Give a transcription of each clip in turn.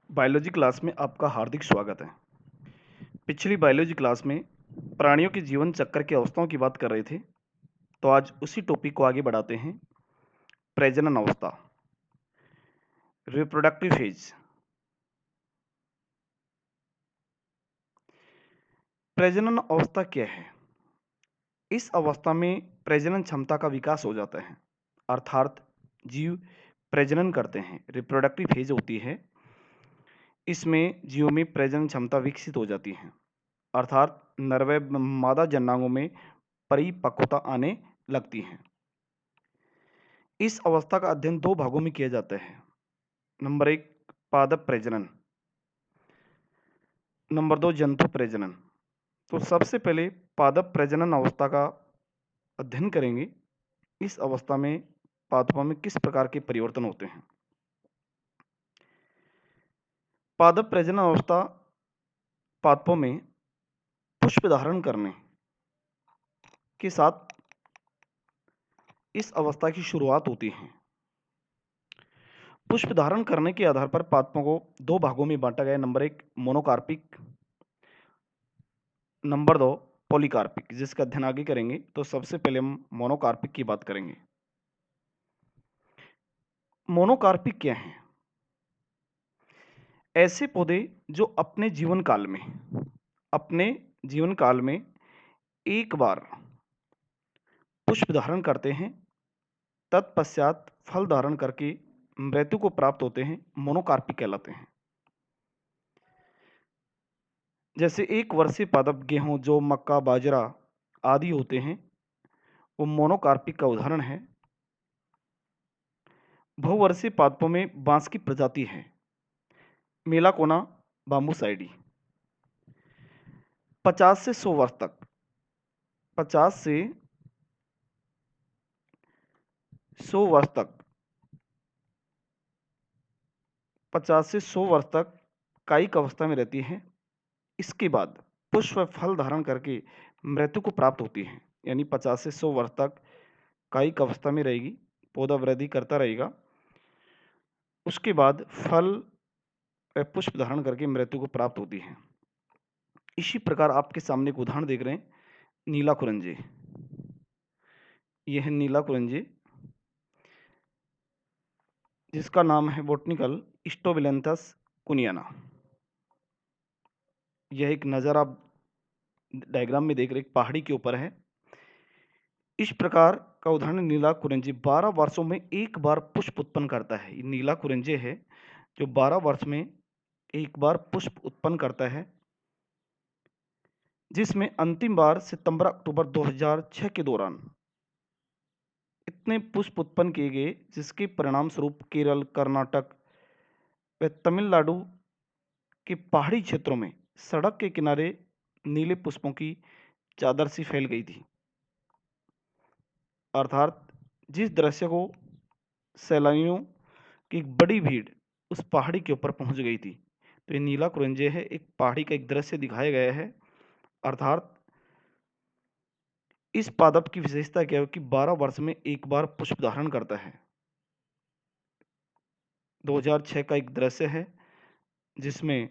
Biology class में आपका हार्दिक स्वागत है। पिछली बायोलॉजी क्लास में प्राणियों के जीवन चक्र की अवस्थाओं की बात कर रहे थे, तो आज उसी टॉपिक को आगे बढ़ाते हैं। प्रजनन अवस्था, रिप्रोडक्टिव फेज। प्रजनन अवस्था क्या है? इस अवस्था में प्रजनन क्षमता का विकास हो जाता है, अर्थात जीव प्रजनन करते हैं। रिप्रोडक्टिव फेज होती है, इसमें जीवों में प्रजनन क्षमता विकसित हो जाती है, अर्थात नर व मादा जननांगों में परिपक्वता आने लगती है। इस अवस्था का अध्ययन दो भागों में किया जाता है। नंबर एक, पादप प्रजनन। नंबर दो, जंतु प्रजनन। तो सबसे पहले पादप प्रजनन अवस्था का अध्ययन करेंगे। इस अवस्था में पादपों में किस प्रकार के परिवर्तन होते हैं। पादप प्रजनन अवस्था पादपों में पुष्प धारण करने के साथ इस अवस्था की शुरुआत होती है। पुष्प धारण करने के आधार पर पादपों को दो भागों में बांटा गया। नंबर एक, मोनोकार्पिक। नंबर दो, पॉलीकार्पिक, जिसका अध्ययन आगे करेंगे। तो सबसे पहले हम मोनोकार्पिक की बात करेंगे। मोनोकार्पिक क्या है? ऐसे पौधे जो अपने जीवन काल में एक बार पुष्प धारण करते हैं, तत्पश्चात फल धारण करके मृत्यु को प्राप्त होते हैं, मोनोकार्पिक कहलाते हैं। जैसे एक वर्षीय पादप गेहूं, जो मक्का, बाजरा आदि होते हैं, वो मोनोकार्पिक का उदाहरण है। बहुवर्षीय पादपों में बांस की प्रजाति है, मेलाकोना बाम्बूसाइडी। 50 से 100 वर्ष तक 50 से 100 वर्ष तक 50 से 100 वर्ष तक कायिक अवस्था में रहती है। इसके बाद पुष्प फल धारण करके मृत्यु को प्राप्त होती है। यानी 50 से 100 वर्ष तक कायिक अवस्था में रहेगी, पौधा वृद्धि करता रहेगा। उसके बाद फल व पुष्प धारण करके मृत्यु को प्राप्त होती है। इसी प्रकार आपके सामने एक उदाहरण देख रहे हैं, नीला कुरंजे। यह है नीला कुरंजे, जिसका नाम है बॉटनिकल स्टोबिलेंथस कुनियाना। यह एक नज़र आप डायग्राम में देख रहे, एक पहाड़ी के ऊपर है। इस प्रकार का उदाहरण नीला कुरंजी 12 वर्षों में एक बार पुष्प उत्पन्न करता है। ये नीला कुरंजे है जो 12 वर्ष में एक बार पुष्प उत्पन्न करता है, जिसमें अंतिम बार सितंबर अक्टूबर 2006 के दौरान इतने पुष्प उत्पन्न किए गए, जिसके परिणाम स्वरूप केरल, कर्नाटक व तमिलनाडु के पहाड़ी क्षेत्रों में सड़क के किनारे नीले पुष्पों की चादर सी फैल गई थी। अर्थात जिस दृश्य को सैलानियों की एक बड़ी भीड़ उस पहाड़ी के ऊपर पहुंच गई थी, तो ये नीला कुरंजे है, एक पहाड़ी का एक दृश्य दिखाया गया है। अर्थात इस पादप की विशेषता क्या है कि 12 वर्ष में एक बार पुष्प धारण करता है। 2006 का एक दृश्य है जिसमें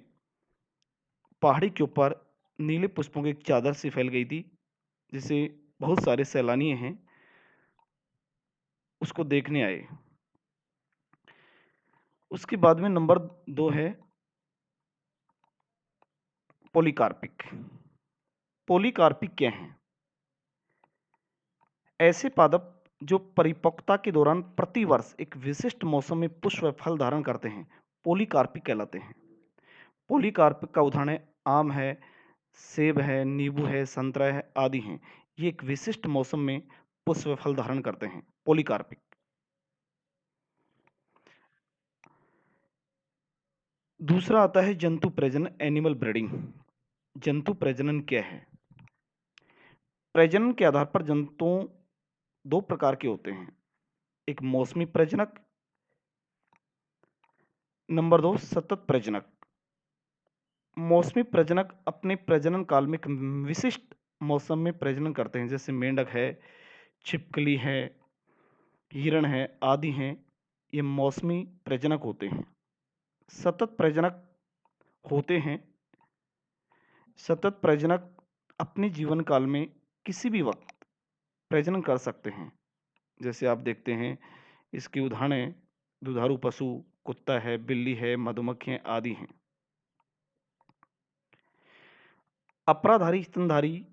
पहाड़ी के ऊपर नीले पुष्पों की एक चादर सी फैल गई थी, जिसे बहुत सारे सैलानी हैं उसको देखने आए। उसके बाद में नंबर 2 है पॉलीकार्पिक। पॉलीकार्पिक क्या है? ऐसे पादप जो परिपक्वता के दौरान प्रतिवर्ष एक विशिष्ट मौसम में पुष्प व फल धारण करते हैं, पॉलीकार्पिक कहलाते हैं। पॉलीकार्पिक का उदाहरण है आम है, सेब है, नींबू है, संतरा है आदि हैं। ये एक विशिष्ट मौसम में पुष्प व फल धारण करते हैं, पॉलीकार्पिक। दूसरा आता है जंतु प्रजनन, एनिमल ब्रीडिंग। जंतु प्रजनन क्या है? प्रजनन के आधार पर जंतुओं दो प्रकार के होते हैं, एक मौसमी प्रजनक, नंबर 2 सतत प्रजनक। मौसमी प्रजनक अपने प्रजनन काल में एक विशिष्ट मौसम में प्रजनन करते हैं, जैसे मेंढक है, छिपकली है, हिरण है आदि हैं। ये मौसमी प्रजनक होते हैं। सतत प्रजनक होते हैं। सतत प्रजनक अपने जीवन काल में किसी भी वक्त प्रजनन कर सकते हैं। जैसे आप देखते हैं, इसके उदाहरण हैं दुधारू पशु, कुत्ता है, बिल्ली है, मधुमक्खियां आदि हैं। अपराधारी स्तनधारी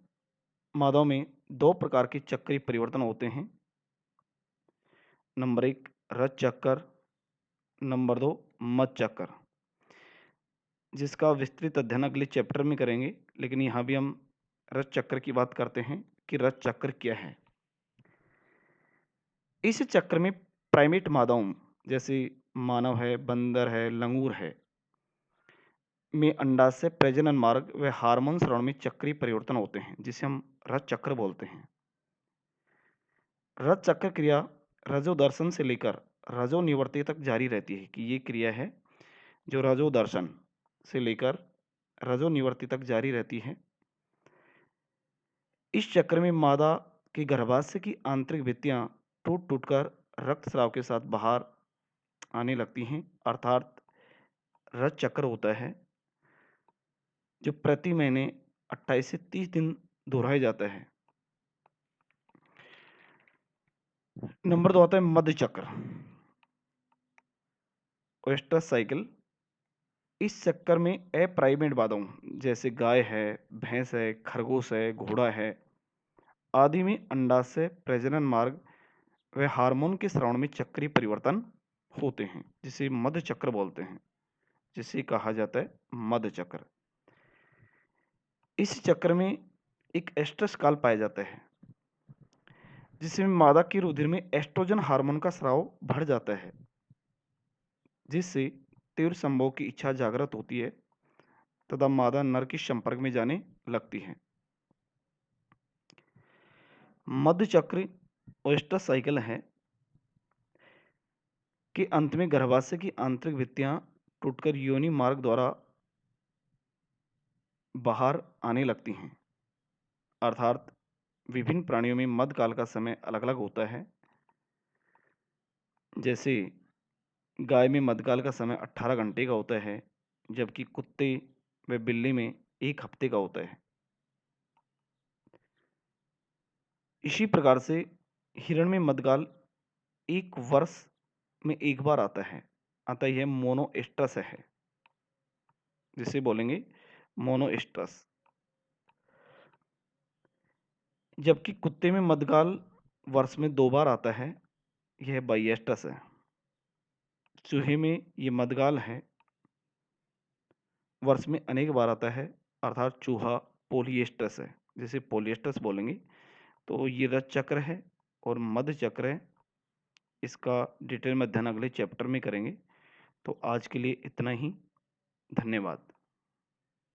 मादाओं में दो प्रकार के चक्रीय परिवर्तन होते हैं। नंबर एक रज चक्कर, नंबर दो मध चक्कर, जिसका विस्तृत अध्ययन अगले चैप्टर में करेंगे। लेकिन यहाँ भी हम रज चक्र की बात करते हैं कि रज चक्र क्या है। इस चक्र में प्राइमेट मादाओं जैसे मानव है, बंदर है, लंगूर है में अंडाशय, प्रजनन मार्ग व हार्मोन स्राव में चक्रीय परिवर्तन होते हैं, जिसे हम रज चक्र बोलते हैं। रज चक्र क्रिया रजोदर्शन से लेकर रजोनिवृत्ति तक जारी रहती है, कि ये क्रिया है जो रजोदर्शन से लेकर रजोनिवृत्ति तक जारी रहती है। इस चक्र में मादा के गर्भाशय की आंतरिक भित्तियां टूट टूटकर रक्त स्राव के साथ बाहर आने लगती हैं, अर्थात रज चक्र होता है जो प्रति महीने 28 से 30 दिन दोहराया जाता है। नंबर 2 आता है मध्य चक्र, ओएस्ट्रस साइकिल। इस चक्कर में अप्राइमेट मादाओं जैसे गाय है, भैंस है, खरगोश है, घोड़ा है आदि में अंडाशय, प्रजनन मार्ग व हार्मोन के स्राव में चक्रीय परिवर्तन होते हैं, जिसे मध्य चक्र बोलते हैं, जिसे कहा जाता है मध्य चक्र। इस चक्र में एक एस्ट्रस काल पाया जाता है, जिसमें मादा के रुधिर में एस्ट्रोजन हार्मोन का स्राव बढ़ जाता है, जिससे तीव्र संभोग की इच्छा जागृत होती है तथा मादा नर के संपर्क में जाने लगती है। मध्य चक्र ओएस्ट्रस साइकिल है के अंत में गर्भाशय की आंतरिक भित्तियां टूटकर योनि मार्ग द्वारा बाहर आने लगती हैं, अर्थात विभिन्न प्राणियों में मध्यकाल का समय अलग अलग होता है। जैसे गाय में मध्यकाल का समय 18 घंटे का होता है, जबकि कुत्ते व बिल्ली में 1 हफ्ते का होता है। इसी प्रकार से हिरण में मध्यकाल 1 वर्ष में 1 बार आता है, अतः यह मोनोएस्ट्रस है, जिसे बोलेंगे मोनोएस्ट्रस। जबकि कुत्ते में मध्यकाल वर्ष में 2 बार आता है, यह बाइएस्ट्रस है। चूहे में ये मध्यकाल है, वर्ष में अनेक बार आता है, अर्थात चूहा पोलिएस्ट्रस है, जिसे पोलिएस्ट्रस बोलेंगे। तो ये रज चक्र है और मध्य चक्र है। इसका डिटेल में अध्ययन अगले चैप्टर में करेंगे। तो आज के लिए इतना ही। धन्यवाद।